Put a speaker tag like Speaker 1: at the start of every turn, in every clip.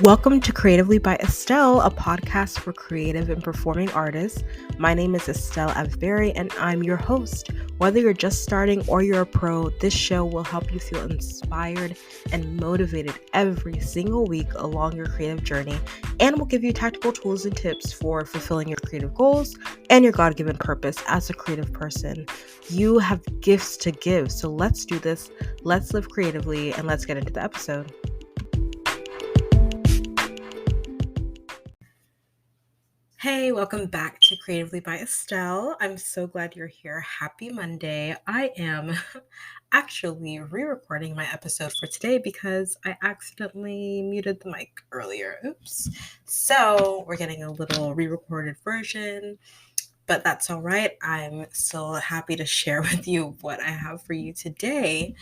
Speaker 1: Welcome to Creatively by Estelle, a podcast for creative and performing artists. My name is Estelle Avberry, and I'm your host. Whether you're just starting or you're a pro, this show will help you feel inspired and motivated every single week along your creative journey, and will give you tactical tools and tips for fulfilling your creative goals and your God-given purpose as a creative person. You have gifts to give, so let's do this. Let's live creatively, and let's get into the episode. Hey, welcome back to Creatively by Estelle. I'm so glad you're here. Happy Monday. I am actually re-recording my episode for today because I accidentally muted the mic earlier. Oops. So we're getting a little re-recorded version, but that's all right. I'm still happy to share with you what I have for you today.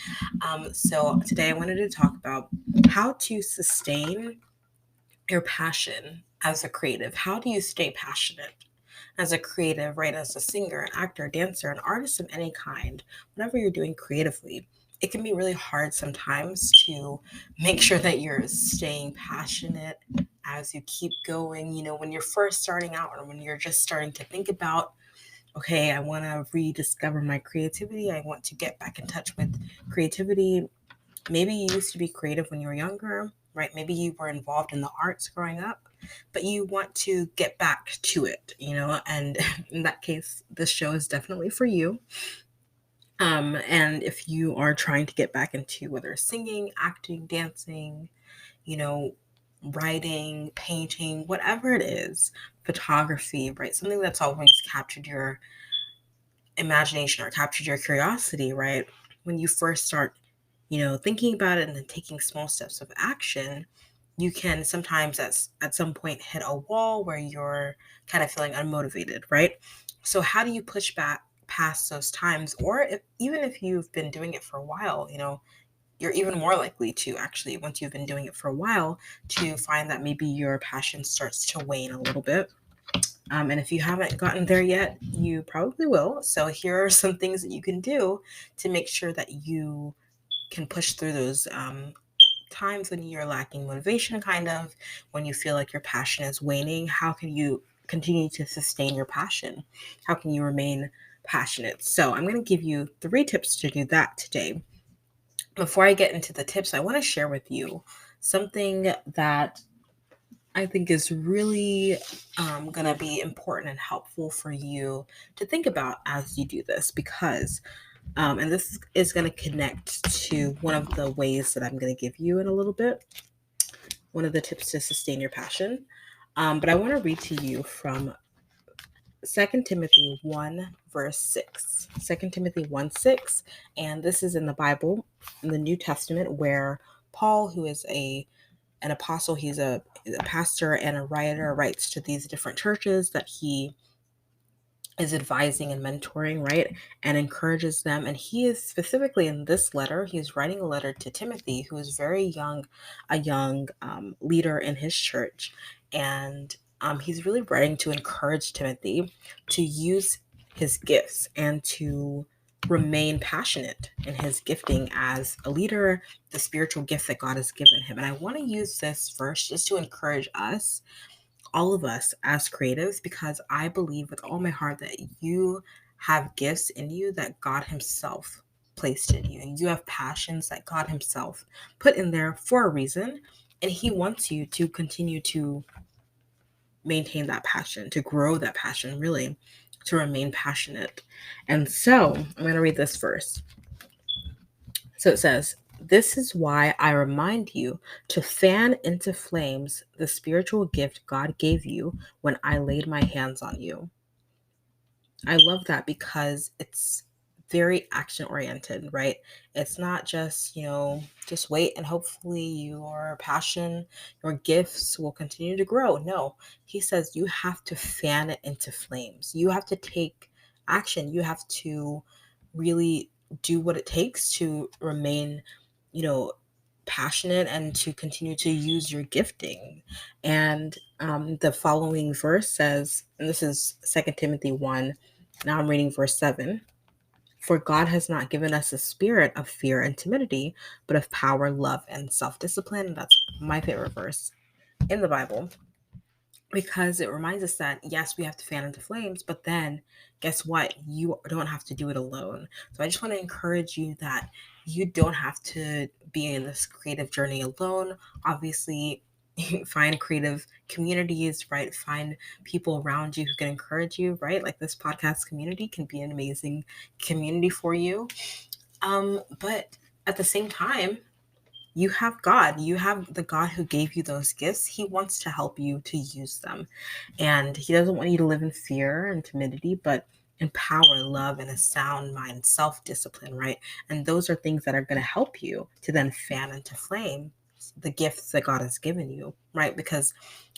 Speaker 1: So today I wanted to talk about how to sustain your passion as a creative. How do you stay passionate as a creative, right? As a singer, an actor, dancer, an artist of any kind, whatever you're doing creatively, it can be really hard sometimes to make sure that you're staying passionate as you keep going. You know, when you're first starting out or when you're just starting to think about, okay, I want to rediscover my creativity. I want to get back in touch with creativity. Maybe you used to be creative when you were younger, right? Maybe you were involved in the arts growing up, but you want to get back to it, and in that case, this show is definitely for you. And if you are trying to get back into whether singing, acting, dancing, you know, writing, painting, whatever it is, photography, right? Something that's always captured your imagination or captured your curiosity, right? When you first start, thinking about it and then taking small steps of action, you can sometimes at some point hit a wall where you're kind of feeling unmotivated, right? So how do you push back past those times? Or even if you've been doing it for a while, you're even more likely to actually, once you've been doing it for a while, to find that maybe your passion starts to wane a little bit. And if you haven't gotten there yet, you probably will. So here are some things that you can do to make sure that you can push through those times when you're lacking motivation, kind of, when you feel like your passion is waning. How can you continue to sustain your passion? How can you remain passionate? So I'm going to give you 3 tips to do that today. Before I get into the tips, I want to share with you something that I think is really going to be important and helpful for you to think about as you do this, because, and this is going to connect to one of the ways that I'm going to give you in a little bit, one of the tips to sustain your passion. But I want to read to you from 2 Timothy 1, verse 6. 2 Timothy 1, 6. And this is in the Bible, in the New Testament, where Paul, who is an apostle, he's a pastor and a writer, writes to these different churches that he is advising and mentoring, right? And encourages them. And he is specifically in this letter, he's writing a letter to Timothy, who is very young, a young leader in his church. And he's really writing to encourage Timothy to use his gifts and to remain passionate in his gifting as a leader, the spiritual gift that God has given him. And I want to use this verse just to encourage us, all of us as creatives, because I believe with all my heart that you have gifts in you that God himself placed in you, and you have passions that God himself put in there for a reason, and he wants you to continue to maintain that passion, to grow that passion, really, to remain passionate. And so I'm going to read this verse. So it says, "This is why I remind you to fan into flames the spiritual gift God gave you when I laid my hands on you." I love that because it's very action oriented, right? It's not just, just wait and hopefully your passion, your gifts will continue to grow. No, he says you have to fan it into flames. You have to take action. You have to really do what it takes to remain, passionate and to continue to use your gifting. And the following verse says, and this is 2 Timothy 1. Now I'm reading verse 7. "For God has not given us a spirit of fear and timidity, but of power, love, and self-discipline." That's my favorite verse. in the Bible, because it reminds us that yes, we have to fan into flames, but then guess what? You don't have to do it alone. So I just want to encourage you that you don't have to be in this creative journey alone. Obviously, find creative communities, right? Find people around you who can encourage you, right? Like this podcast community can be an amazing community for you. But at the same time, you have God. You have the God who gave you those gifts. He wants to help you to use them. And He doesn't want you to live in fear and timidity, but in power, love, and a sound mind, self discipline, right? And those are things that are going to help you to then fan into flame the gifts that God has given you, right? Because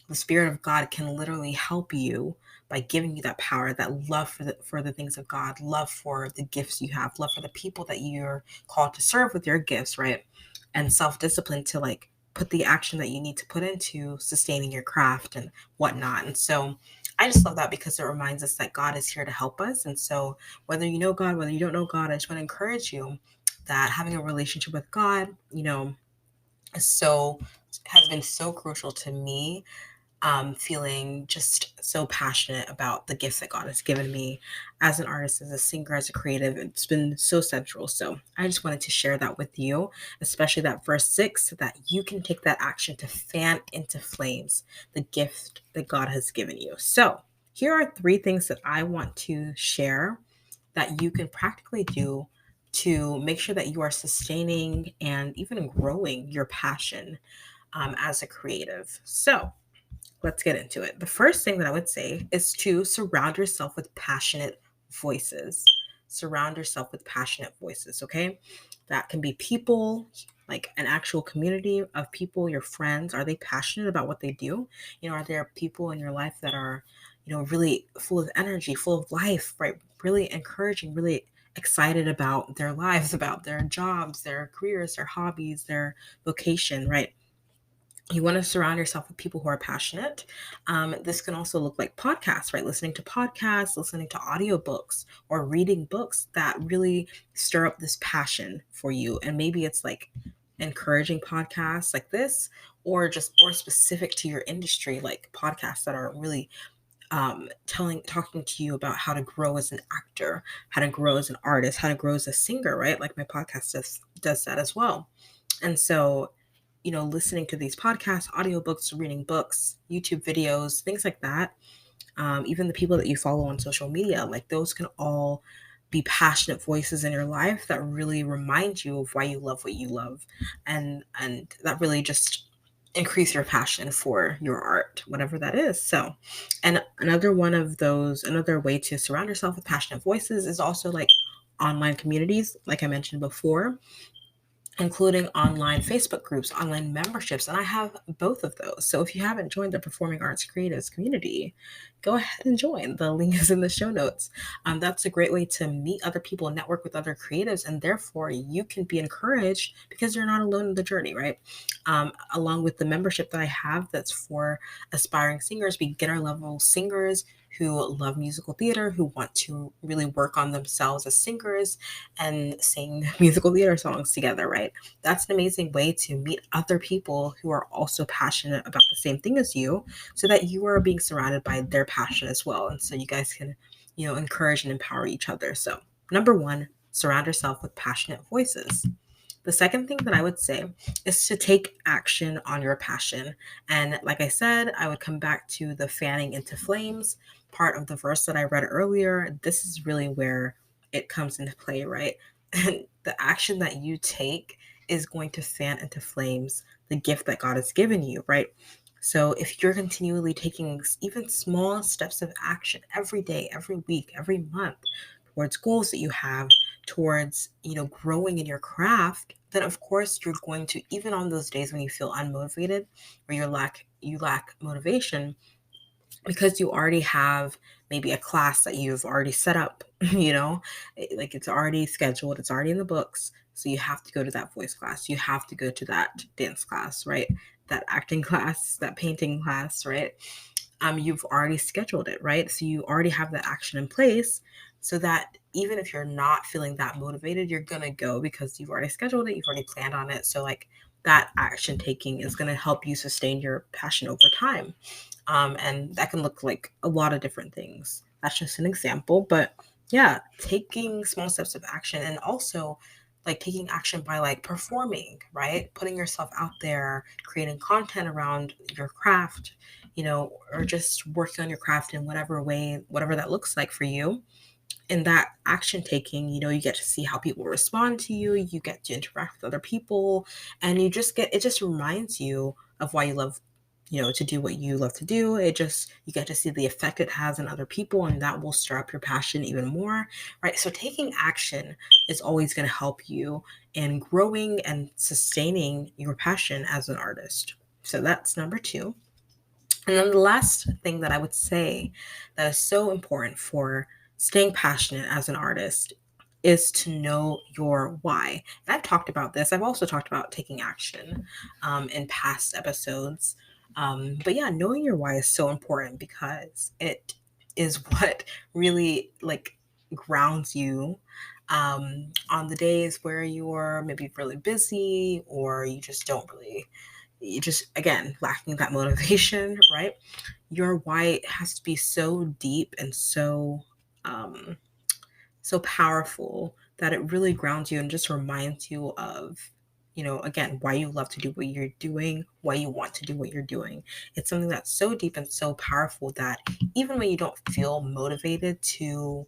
Speaker 1: the Spirit of God can literally help you by giving you that power, that love for the things of God, love for the gifts you have, love for the people that you're called to serve with your gifts, right? And self-discipline to like put the action that you need to put into sustaining your craft and whatnot. And so I just love that because it reminds us that God is here to help us. And so whether you know God, whether you don't know God, I just want to encourage you that having a relationship with God, is so has been so crucial to me, feeling just so passionate about the gifts that God has given me as an artist, as a singer, as a creative. It's been so central. So I just wanted to share that with you, especially that verse 6, so that you can take that action to fan into flames the gift that God has given you. So here are 3 things that I want to share that you can practically do to make sure that you are sustaining and even growing your passion as a creative. So let's get into it. The first thing that I would say is to surround yourself with passionate voices. Surround yourself with passionate voices, okay? That can be people, like an actual community of people, your friends. Are they passionate about what they do? Are there people in your life that are, really full of energy, full of life, right? Really encouraging, really excited about their lives, about their jobs, their careers, their hobbies, their vocation, right? You want to surround yourself with people who are passionate. This can also look like podcasts, right? Listening to podcasts, listening to audiobooks, or reading books that really stir up this passion for you. And maybe it's like encouraging podcasts like this, or specific to your industry, like podcasts that are really talking to you about how to grow as an actor, how to grow as an artist, how to grow as a singer, right? Like my podcast does that as well. And so listening to these podcasts, audiobooks, reading books, YouTube videos, things like that, even the people that you follow on social media, like those can all be passionate voices in your life that really remind you of why you love what you love, and that really just increase your passion for your art, whatever that is. So, and another way to surround yourself with passionate voices is also like online communities, like I mentioned before, including online Facebook groups, online memberships, and I have both of those. So if you haven't joined the Performing Arts Creatives community, go ahead and join. The link is in the show notes. That's a great way to meet other people and network with other creatives, and therefore you can be encouraged because you're not alone in the journey, right? Along with the membership that I have that's for aspiring singers, beginner level singers who love musical theater, who want to really work on themselves as singers and sing musical theater songs together, right? That's an amazing way to meet other people who are also passionate about the same thing as you, so that you are being surrounded by their passion as well. And so you guys can, encourage and empower each other. So, number 1, surround yourself with passionate voices. The second thing that I would say is to take action on your passion. And like I said, I would come back to the fanning into flames part of the verse that I read earlier. This is really where it comes into play, right? And the action that you take is going to fan into flames the gift that God has given you, right? So if you're continually taking even small steps of action every day, every week, every month towards goals that you have, towards, growing in your craft, then of course you're going to, even on those days when you feel unmotivated or you lack motivation, because you already have maybe a class that you've already set up, like it's already scheduled, it's already in the books. So you have to go to that voice class, you have to go to that dance class, right? That acting class, that painting class, right? You've already scheduled it, right? So you already have that action in place, so that even if you're not feeling that motivated, you're going to go because you've already scheduled it, you've already planned on it. So, like, that action taking is going to help you sustain your passion over time. And that can look like a lot of different things. That's just an example. But yeah, taking small steps of action, and also like taking action by like performing, right? Putting yourself out there, creating content around your craft, or just working on your craft in whatever way, whatever that looks like for you. In that action taking, you get to see how people respond to you, you get to interact with other people, and it just reminds you of why you love, to do what you love to do. You get to see the effect it has on other people, and that will stir up your passion even more, right? So taking action is always going to help you in growing and sustaining your passion as an artist. So that's number two. And then the last thing that I would say that is so important for staying passionate as an artist is to know your why. And I've talked about this. I've also talked about taking action in past episodes. But yeah, knowing your why is so important because it is what really like grounds you on the days where you're maybe really busy, or you just don't really, you just again lacking that motivation, right? Your why has to be so deep and um so powerful that it really grounds you and just reminds you of, again, why you love to do what you're doing, why you want to do what you're doing. It's something that's so deep and so powerful that even when you don't feel motivated to,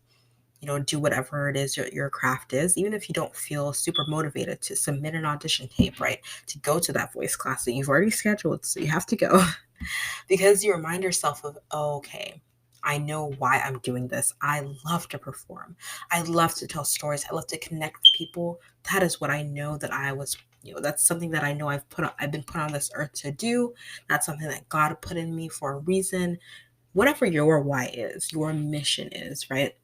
Speaker 1: do whatever it is your craft is, even if you don't feel super motivated to submit an audition tape, right? To go to that voice class that you've already scheduled, so you have to go, because you remind yourself of, oh, okay, I know why I'm doing this. I love to perform. I love to tell stories. I love to connect with people. That is what I know that I was, that's something that I know I've been put on this earth to do. That's something that God put in me for a reason. Whatever your why is, your mission is, right?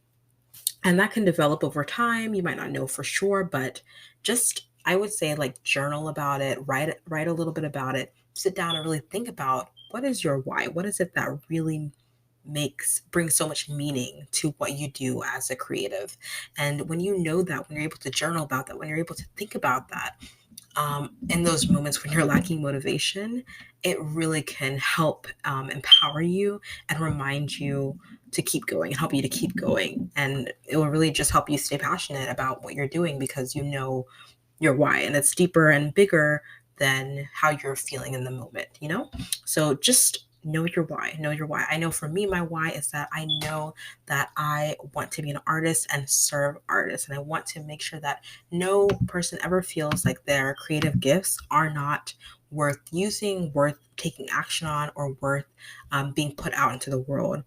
Speaker 1: And that can develop over time. You might not know for sure, but just, I would say, like, journal about it, write a little bit about it, sit down and really think about, what is your why? What is it that really brings so much meaning to what you do as a creative? And when you know that, when you're able to journal about that, when you're able to think about that, in those moments when you're lacking motivation, it really can help empower you and remind you to keep going and help you to keep going. And it will really just help you stay passionate about what you're doing because you know your why, and it's deeper and bigger than how you're feeling in the moment, So just know your why. I know for me, my why is that I know that I want to be an artist and serve artists, and I want to make sure that no person ever feels like their creative gifts are not worth using, worth taking action on, or worth being put out into the world.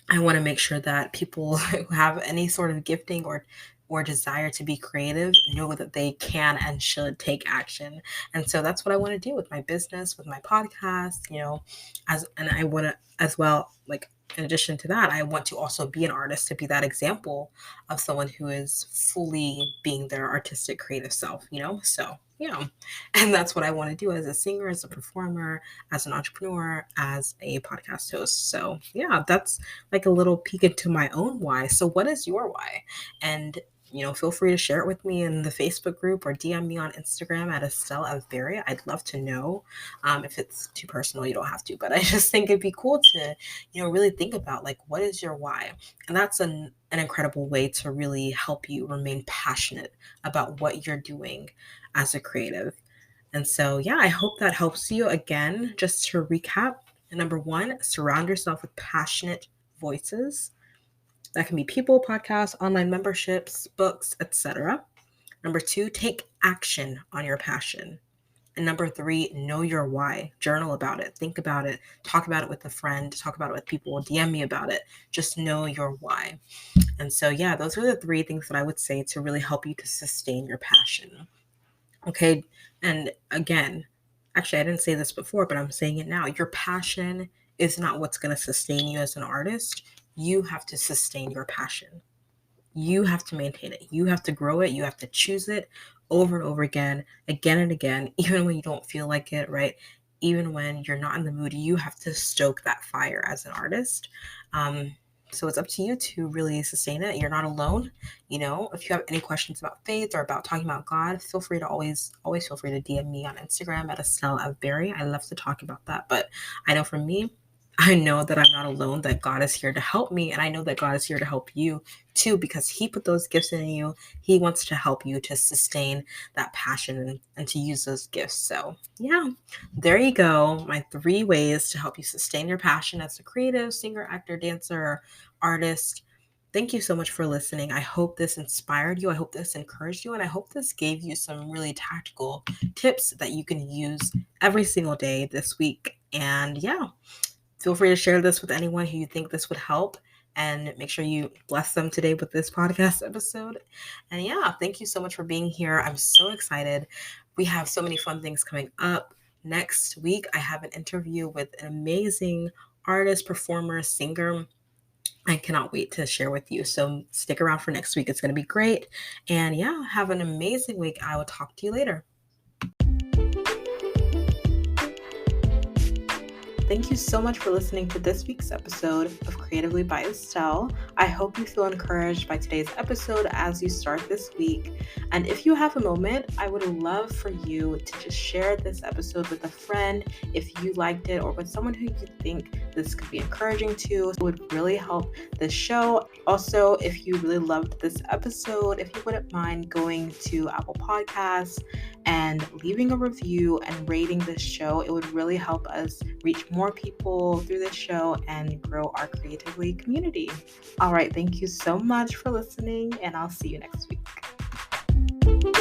Speaker 1: I want to make sure that people who have any sort of gifting or desire to be creative know that they can and should take action. And so that's what I want to do with my business, with my podcast, and I want to as well, like, in addition to that, I want to also be an artist, to be that example of someone who is fully being their artistic creative self. So, and that's what I want to do as a singer, as a performer, as an entrepreneur, as a podcast host. So, yeah, that's like a little peek into my own why. So what is your why? And feel free to share it with me in the Facebook group or DM me on Instagram at Estelle Avberia. I'd love to know. If it's too personal, you don't have to, but I just think it'd be cool to, really think about, like, what is your why? And that's an incredible way to really help you remain passionate about what you're doing as a creative. And so, yeah, I hope that helps you. Again, just to recap, number one, surround yourself with passionate voices. That can be people, podcasts, online memberships, books, etc. Number two, take action on your passion. And number three, know your why. Journal about it, think about it, talk about it with a friend, talk about it with people, DM me about it. Just know your why. And so, yeah, those are the three things that I would say to really help you to sustain your passion. Okay. And again, actually, I didn't say this before, but I'm saying it now. Your passion is not what's going to sustain you as an artist. You have to sustain your passion. You have to maintain it. You have to grow it. You have to choose it over and over again and again, even when you don't feel like it, right? Even when you're not in the mood, you have to stoke that fire as an artist. So it's up to you to really sustain it. You're not alone. If you have any questions about faith or about talking about God, feel free to always feel free to DM me on Instagram at Estelle of Berry. I love to talk about that. But I know for me, I know that I'm not alone, that God is here to help me. And I know that God is here to help you too, because He put those gifts in you. He wants to help you to sustain that passion and to use those gifts. So, yeah, there you go. My 3 ways to help you sustain your passion as a creative, singer, actor, dancer, artist. Thank you so much for listening. I hope this inspired you. I hope this encouraged you. And I hope this gave you some really tactical tips that you can use every single day this week. And yeah, feel free to share this with anyone who you think this would help. And make sure you bless them today with this podcast episode. And yeah, thank you so much for being here. I'm so excited. We have so many fun things coming up. Next week, I have an interview with an amazing artist, performer, singer. I cannot wait to share with you. So stick around for next week. It's going to be great. And yeah, have an amazing week. I will talk to you later. Thank you so much for listening to this week's episode of Creatively by Estelle. I hope you feel encouraged by today's episode as you start this week. And if you have a moment, I would love for you to just share this episode with a friend if you liked it, or with someone who you think this could be encouraging to. It would really help the show. Also, if you really loved this episode, if you wouldn't mind going to Apple Podcasts and leaving a review and rating this show, it would really help us reach more people through this show and grow our Creatively community. All right, thank you so much for listening, and I'll see you next week.